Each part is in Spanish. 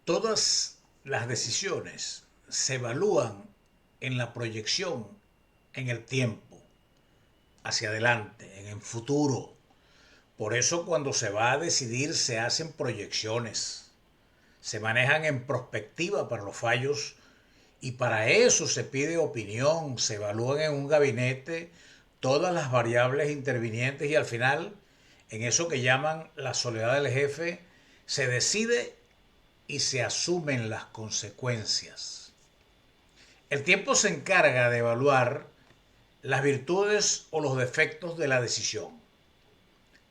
Todas las decisiones se evalúan en la proyección en el tiempo, hacia adelante, en el futuro. Por eso cuando se va a decidir se hacen proyecciones, se manejan en perspectiva para los fallos y para eso se pide opinión, se evalúan en un gabinete todas las variables intervinientes y al final, en eso que llaman la soledad del jefe, se decide y se asumen las consecuencias. El tiempo se encarga de evaluar las virtudes o los defectos de la decisión,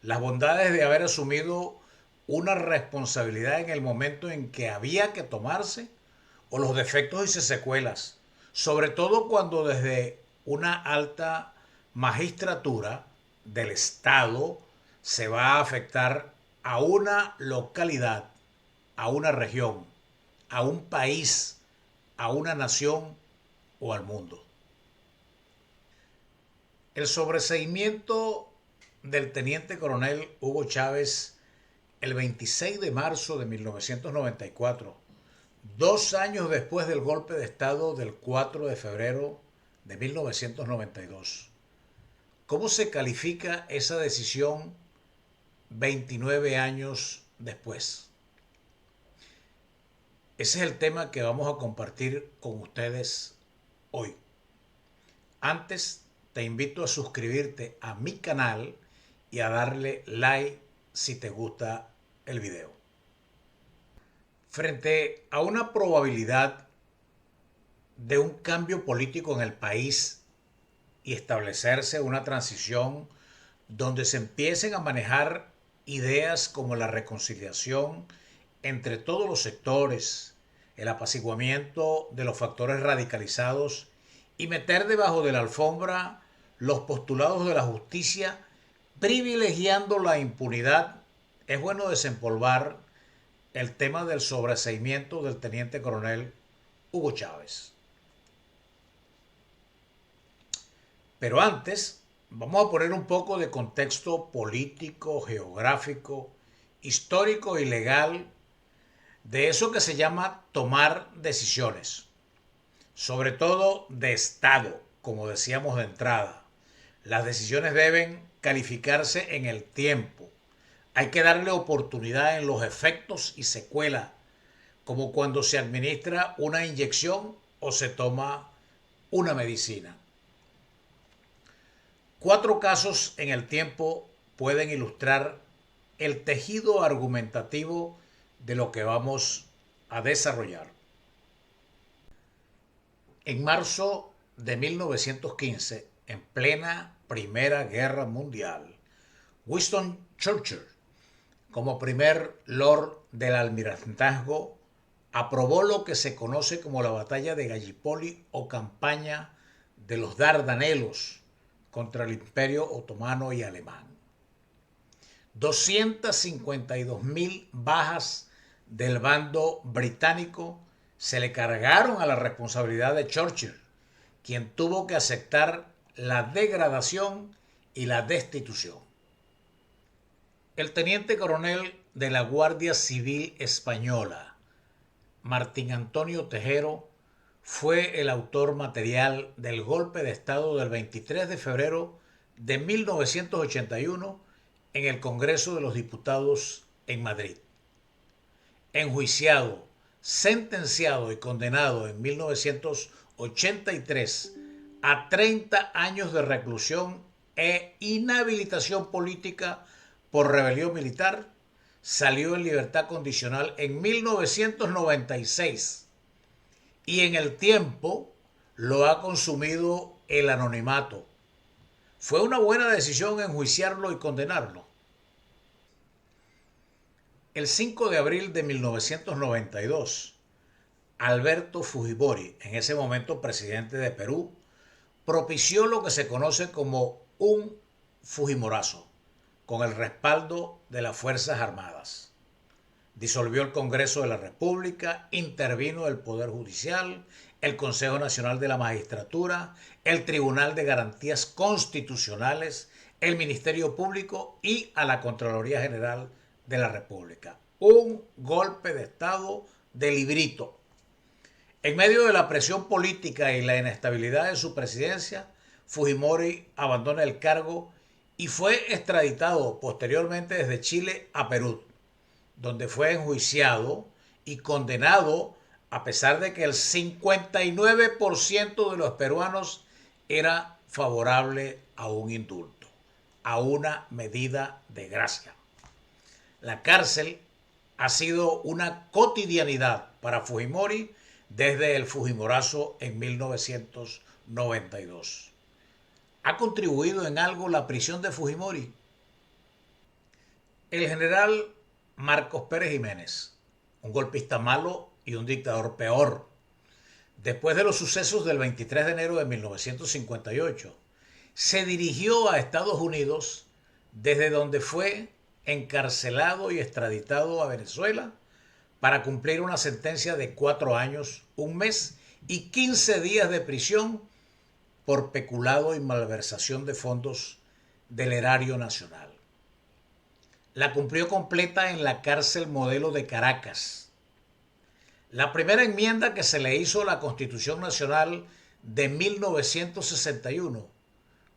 las bondades de haber asumido una responsabilidad en el momento en que había que tomarse o los defectos y sus secuelas, sobre todo cuando desde una alta magistratura del Estado se va a afectar a una localidad, a una región, a un país, a una nación o al mundo. El sobreseimiento del teniente coronel Hugo Chávez el 26 de marzo de 1994, 2 años después del golpe de Estado del 4 de febrero de 1992. ¿Cómo se califica esa decisión 29 años después? Ese es el tema que vamos a compartir con ustedes hoy. Antes te invito a suscribirte a mi canal y a darle like si te gusta el video. Frente a una probabilidad de un cambio político en el país y establecerse una transición donde se empiecen a manejar ideas como la reconciliación entre todos los sectores, el apaciguamiento de los factores radicalizados y meter debajo de la alfombra los postulados de la justicia, privilegiando la impunidad, es bueno desempolvar el tema del sobreseimiento del teniente coronel Hugo Chávez. Pero antes, vamos a poner un poco de contexto político, geográfico, histórico y legal de eso que se llama tomar decisiones, sobre todo de Estado, como decíamos de entrada. Las decisiones deben calificarse en el tiempo. Hay que darle oportunidad en los efectos y secuelas, como cuando se administra una inyección o se toma una medicina. 4 casos en el tiempo pueden ilustrar el tejido argumentativo de lo que vamos a desarrollar. En marzo de 1915, en plena Primera Guerra Mundial, Winston Churchill, como primer Lord del Almirantazgo, aprobó lo que se conoce como la Batalla de Gallipoli o Campaña de los Dardanelos contra el Imperio Otomano y Alemán. 252.000 bajas del bando británico se le cargaron a la responsabilidad de Churchill, quien tuvo que aceptar la degradación y la destitución. El teniente coronel de la Guardia Civil Española, Martín Antonio Tejero, fue el autor material del golpe de Estado del 23 de febrero de 1981 en el Congreso de los Diputados en Madrid. Enjuiciado, sentenciado y condenado en 1983 a 30 años de reclusión e inhabilitación política por rebelión militar, salió en libertad condicional en 1996 y en el tiempo lo ha consumido el anonimato. ¿Fue una buena decisión enjuiciarlo y condenarlo? El 5 de abril de 1992, Alberto Fujimori, en ese momento presidente de Perú, propició lo que se conoce como un Fujimorazo, con el respaldo de las Fuerzas Armadas. Disolvió el Congreso de la República, intervino el Poder Judicial, el Consejo Nacional de la Magistratura, el Tribunal de Garantías Constitucionales, el Ministerio Público y a la Contraloría General de la República. Un golpe de Estado de librito. En medio de la presión política y la inestabilidad de su presidencia, Fujimori abandona el cargo y fue extraditado posteriormente desde Chile a Perú, donde fue enjuiciado y condenado, a pesar de que el 59% de los peruanos era favorable a un indulto, a una medida de gracia. La cárcel ha sido una cotidianidad para Fujimori desde el Fujimorazo en 1992. ¿Ha contribuido en algo la prisión de Fujimori? El general Marcos Pérez Jiménez, un golpista malo y un dictador peor. Después de los sucesos del 23 de enero de 1958, se dirigió a Estados Unidos, desde donde fue encarcelado y extraditado a Venezuela para cumplir una sentencia de 4 años, 1 mes y 15 días de prisión por peculado y malversación de fondos del erario nacional. La cumplió completa en la cárcel modelo de Caracas. La primera enmienda que se le hizo a la Constitución Nacional de 1961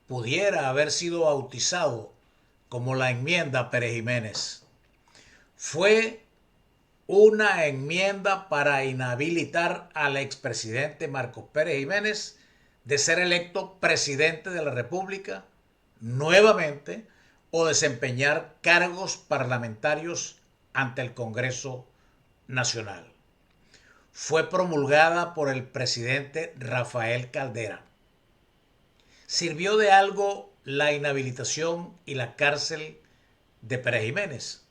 pudiera haber sido bautizado como la enmienda Pérez Jiménez. Fue una enmienda para inhabilitar al expresidente Marcos Pérez Jiménez de ser electo presidente de la República nuevamente o desempeñar cargos parlamentarios ante el Congreso Nacional. Fue promulgada por el presidente Rafael Caldera. ¿Sirvió de algo la inhabilitación y la cárcel de Pérez Jiménez?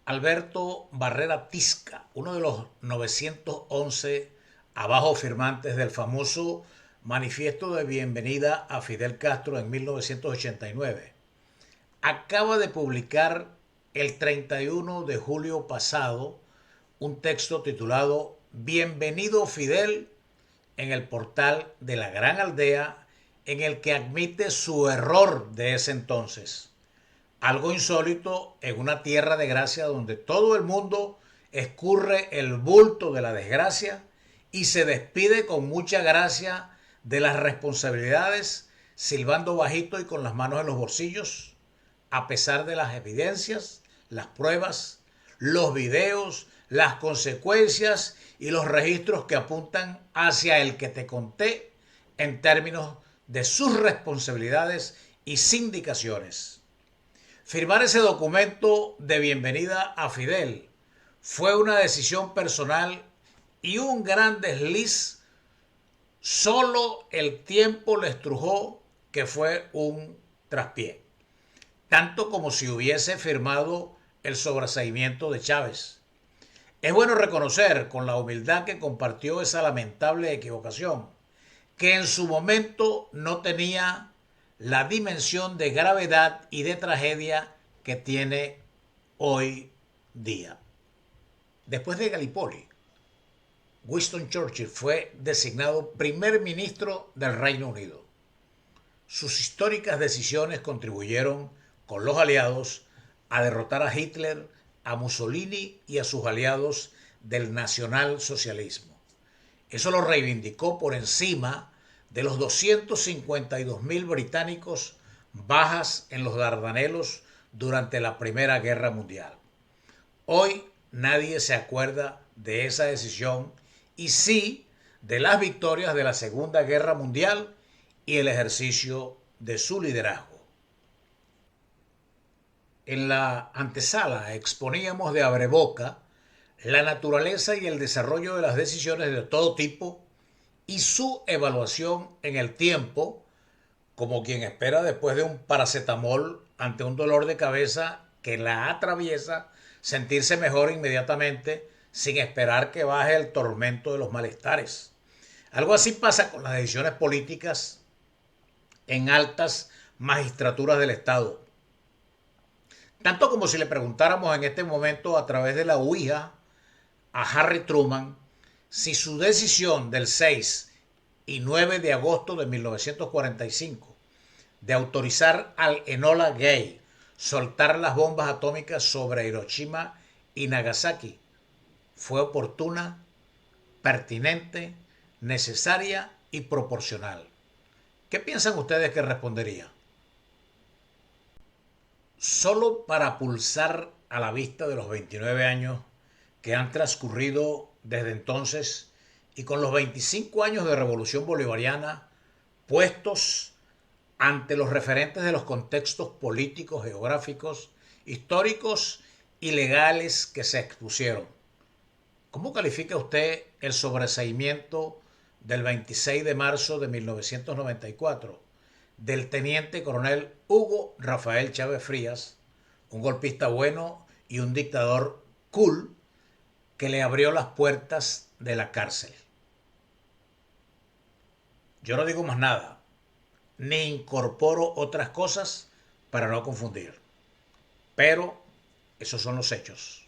Alberto Barrera Tisca, uno de los 911 abajo firmantes del famoso Manifiesto de Bienvenida a Fidel Castro en 1989, acaba de publicar el 31 de julio pasado un texto titulado Bienvenido Fidel en el portal de La Gran Aldea, en el que admite su error de ese entonces. Algo insólito en una tierra de gracia donde todo el mundo escurre el bulto de la desgracia y se despide con mucha gracia de las responsabilidades, silbando bajito y con las manos en los bolsillos, a pesar de las evidencias, las pruebas, los videos, las consecuencias y los registros que apuntan hacia el que te conté en términos de sus responsabilidades y sindicaciones. Firmar ese documento de bienvenida a Fidel fue una decisión personal y un gran desliz. Solo el tiempo le estrujó que fue un traspié, tanto como si hubiese firmado el sobreseimiento de Chávez. Es bueno reconocer con la humildad que compartió esa lamentable equivocación, que en su momento no tenía la dimensión de gravedad y de tragedia que tiene hoy día. Después de Gallipoli, Winston Churchill fue designado primer ministro del Reino Unido. Sus históricas decisiones contribuyeron con los aliados a derrotar a Hitler, a Mussolini y a sus aliados del nacionalsocialismo. Eso lo reivindicó por encima de los 252.000 británicos bajas en los Dardanelos durante la Primera Guerra Mundial. Hoy nadie se acuerda de esa decisión y sí de las victorias de la Segunda Guerra Mundial y el ejercicio de su liderazgo. En la antesala exponíamos de abreboca la naturaleza y el desarrollo de las decisiones de todo tipo y su evaluación en el tiempo, como quien espera después de un paracetamol ante un dolor de cabeza que la atraviesa, sentirse mejor inmediatamente sin esperar que baje el tormento de los malestares. Algo así pasa con las decisiones políticas en altas magistraturas del Estado. Tanto como si le preguntáramos en este momento a través de la Ouija a Harry Truman si su decisión del 6 y 9 de agosto de 1945 de autorizar al Enola Gay soltar las bombas atómicas sobre Hiroshima y Nagasaki fue oportuna, pertinente, necesaria y proporcional. ¿Qué piensan ustedes que respondería? Solo para pulsar a la vista de los 29 años que han transcurrido desde entonces y con los 25 años de Revolución Bolivariana puestos ante los referentes de los contextos políticos, geográficos, históricos y legales que se expusieron. ¿Cómo califica usted el sobreseimiento del 26 de marzo de 1994 del teniente coronel Hugo Rafael Chávez Frías, un golpista bueno y un dictador cool que le abrió las puertas de la cárcel? Yo no digo más nada, ni incorporo otras cosas para no confundir. Pero esos son los hechos.